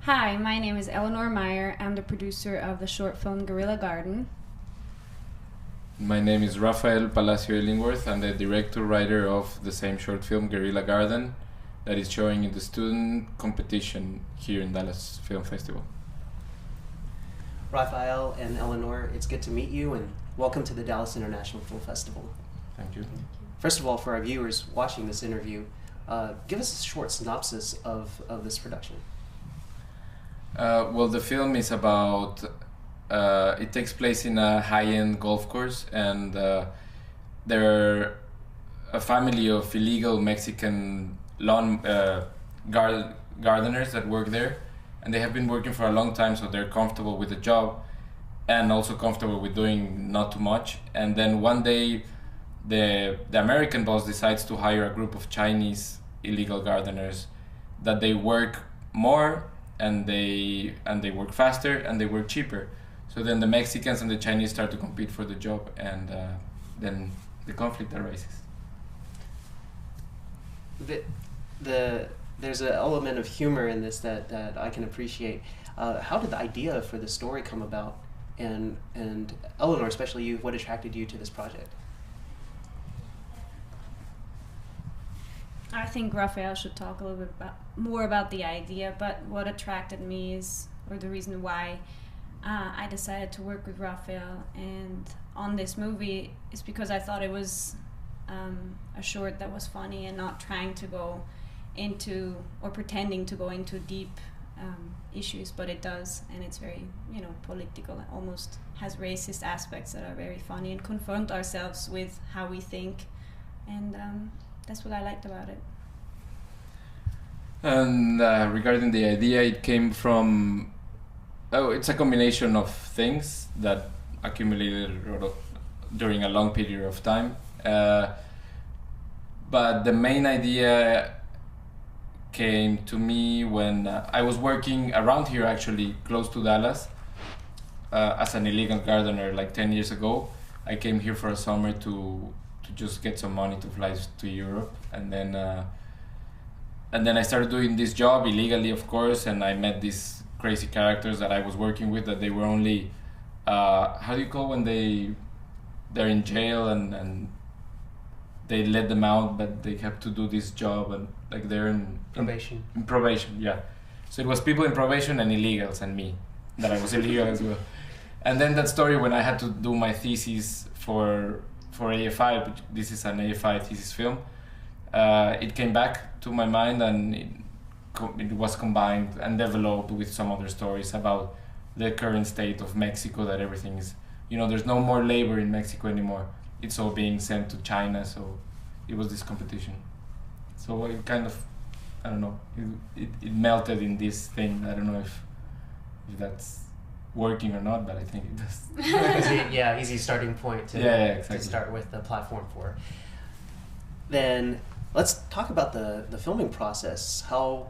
Hi, my name is Eleanor Meyer. I'm the producer of the short film Guerilla Garden. My name is Rafael Palacio Illingworth. I'm the director-writer of the same short film, Guerilla Garden, that is showing in the student competition here in Dallas Film Festival. Rafael and Eleanor, it's good to meet you and welcome to the Dallas International Film Festival. Thank you. First of all, for our viewers watching this interview, give us a short synopsis of this production. Well, the film is about, it takes place in a high-end golf course, and there are a family of illegal Mexican gardeners that work there, and they have been working for a long time, so they're comfortable with the job and also comfortable with doing not too much. And then one day the American boss decides to hire a group of Chinese illegal gardeners that they work more and they work faster and they work cheaper. So then the Mexicans and the Chinese start to compete for the job, and then the conflict arises. There's an element of humor in this that I can appreciate. How did the idea for the story come about? And Eleanor, especially you, what attracted you to this project? I think Rafael should talk a little bit more about the idea, but what attracted me is, or the reason why I decided to work with Rafael and on this movie is because I thought it was a short that was funny and not trying to go into or pretending to go into deep issues, but it does, and it's very, political. It almost has racist aspects that are very funny and confront ourselves with how we think, and that's what I liked about it. And regarding the idea, it came from, it's a combination of things that accumulated during a long period of time. But the main idea came to me when I was working around here, actually close to Dallas, as an illegal gardener like 10 years ago. I came here for a summer to just get some money to fly to Europe, and then I started doing this job illegally, of course, and I met these crazy characters that I was working with, that they were only how do you call when they're in jail and they let them out, but they have to do this job, and like they're in Probation. In probation, yeah. So it was people in probation and illegals and me, that I was illegal as well. And then that story when I had to do my thesis for AFI, but this is an AFI thesis film, it came back to my mind, and it was combined and developed with some other stories about the current state of Mexico, that everything is, there's no more labor in Mexico anymore. It's all being sent to China, so it was this competition. So it kind of, I don't know, it melted in this thing. I don't know if that's working or not, but I think it does. Easy starting point to, exactly. to start with the platform for. Then let's talk about the filming process. How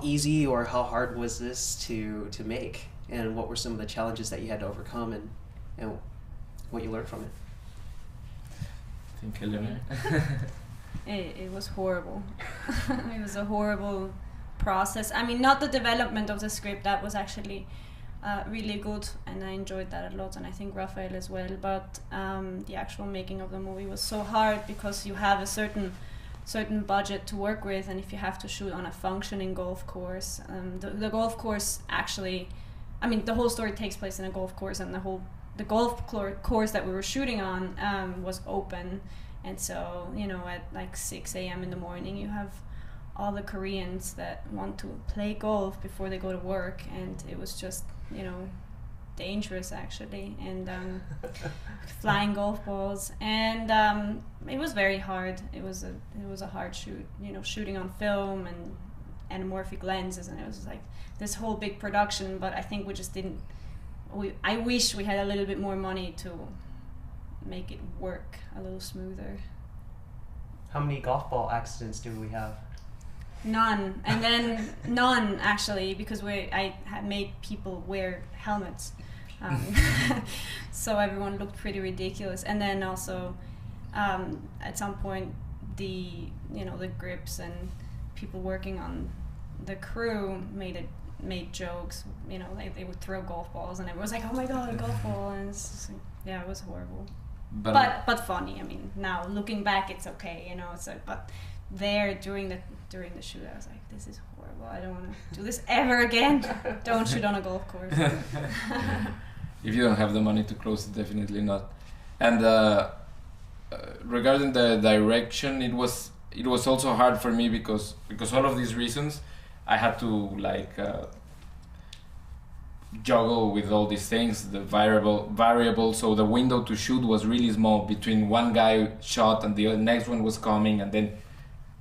easy or how hard was this to make, and what were some of the challenges that you had to overcome, and what you learned from it? I think Eleanor. It was horrible. It was a horrible process. I mean, not the development of the script, that was actually really good, and I enjoyed that a lot, and I think Rafael as well, but the actual making of the movie was so hard because you have a certain budget to work with, and if you have to shoot on a functioning golf course, the golf course actually, I mean, the whole story takes place in a golf course, and the golf course that we were shooting on was open, and so at like 6 a.m. in the morning you have all the Koreans that want to play golf before they go to work, and it was just dangerous actually, and flying golf balls, and it was very hard. It was a hard shoot, shooting on film and anamorphic lenses, and it was like this whole big production, but I think we just didn't. I wish we had a little bit more money to make it work a little smoother. How many golf ball accidents do we have? None, and then none actually, because I had made people wear helmets, so everyone looked pretty ridiculous. And then also, at some point, the grips and people working on the crew made it made jokes, you know, like they would throw golf balls and everyone was like, oh my god, a golf ball, and it's just like, yeah, it was horrible. But funny. I mean, now looking back, it's okay, you know. It's like, but there during the shoot, I was like, this is horrible. I don't want to do this ever again. Don't shoot on a golf course. If you don't have the money to close it, definitely not. And regarding the direction, it was also hard for me because all of these reasons, I had to like juggle with all these things, the variable. So the window to shoot was really small between one guy shot and the next one was coming, and then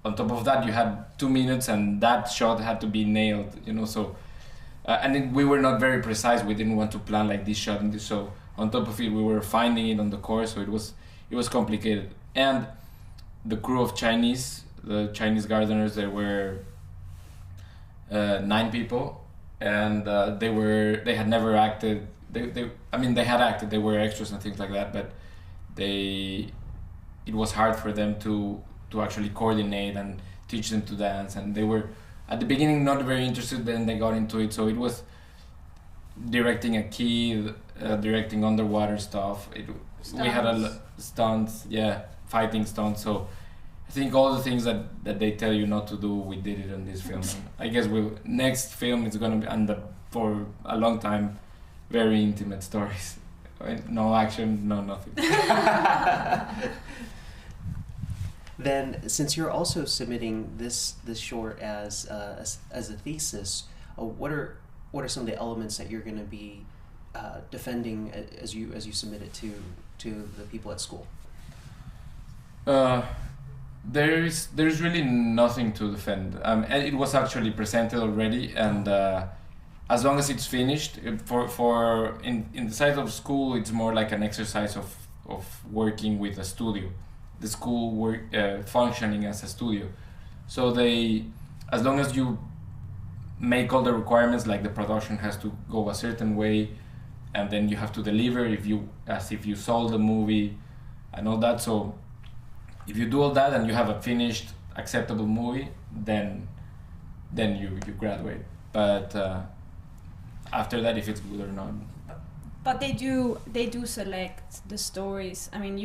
on top of that you had 2 minutes and that shot had to be nailed, you know. So we were not very precise. We didn't want to plan like this shot and this. So on top of it, we were finding it on the course. So it was complicated. And the crew of the Chinese gardeners, they were 9 people. And they had never acted. They had acted. They were extras and things like that. But it was hard for them to actually coordinate and teach them to dance. And they were at the beginning not very interested. Then they got into it. So it was directing a kid, directing underwater stuff. We had stunts, fighting stunts. So I think all the things that they tell you not to do, we did it on this film. I guess next film is gonna be for a long time, very intimate stories. No action, no nothing. Then, since you're also submitting this short as a thesis, what are some of the elements that you're going to be defending as you submit it to the people at school? There's really nothing to defend. It was actually presented already, and as long as it's finished, in the side of school, it's more like an exercise of working with a studio, the school functioning as a studio. So as long as you make all the requirements, like the production has to go a certain way, and then you have to deliver as if you sold the movie and all that. So if you do all that and you have a finished, acceptable movie, then you graduate. But after that, if it's good or not. But they do select the stories. I mean,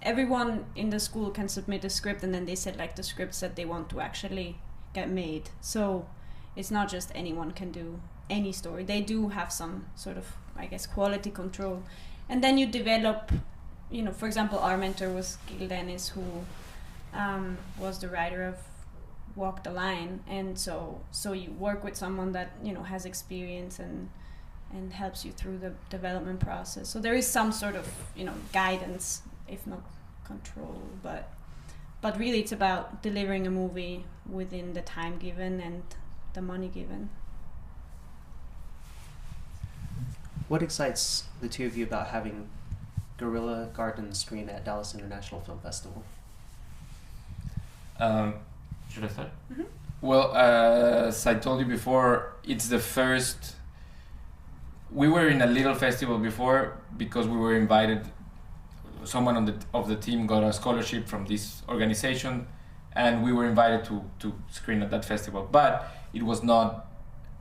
everyone in the school can submit a script, and then they select the scripts that they want to actually get made. So it's not just anyone can do any story. They do have some sort of, I guess, quality control. And then you develop, you know, for example, our mentor was Gil Dennis, who was the writer of Walk the Line. And so you work with someone that, you know, has experience and helps you through the development process. So there is some sort of, you know, guidance, if not control, but really it's about delivering a movie within the time given and the money given. What excites the two of you about having Guerilla Garden screen at Dallas International Film Festival? Should I start? Mm-hmm. Well, as I told you before, it's the first. We were in a little festival before because we were invited. Someone of the team got a scholarship from this organization, and we were invited to screen at that festival. But it was not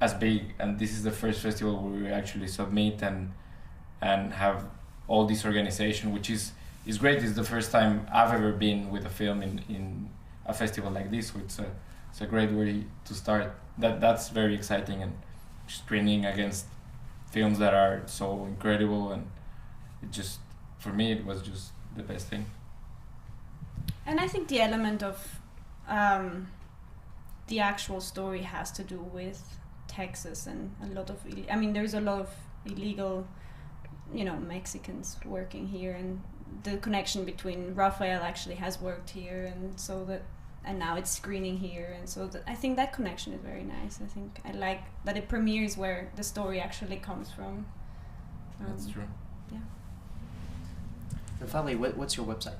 as big, and this is the first festival where we actually submit and have all this organization, which is great. It's the first time I've ever been with a film in a festival like this, so it's a great way to start. That's very exciting, and screening against films that are so incredible, and for me it was just the best thing. And I think the element of the actual story has to do with Texas and there's a lot of illegal, you know, Mexicans working here, and the connection between Rafael actually has worked here, and now it's screening here, and so I think that connection is very nice. I think I like that it premieres where the story actually comes from. That's true. Yeah. And finally, what's your website?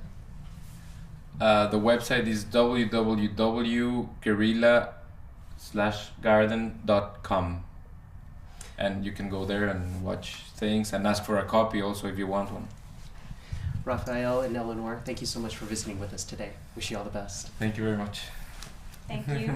The website is www.guerilla-garden.com, and you can go there and watch things and ask for a copy also if you want one. Rafael and Eleanor, thank you so much for visiting with us today. Wish you all the best. Thank you very much. Thank you.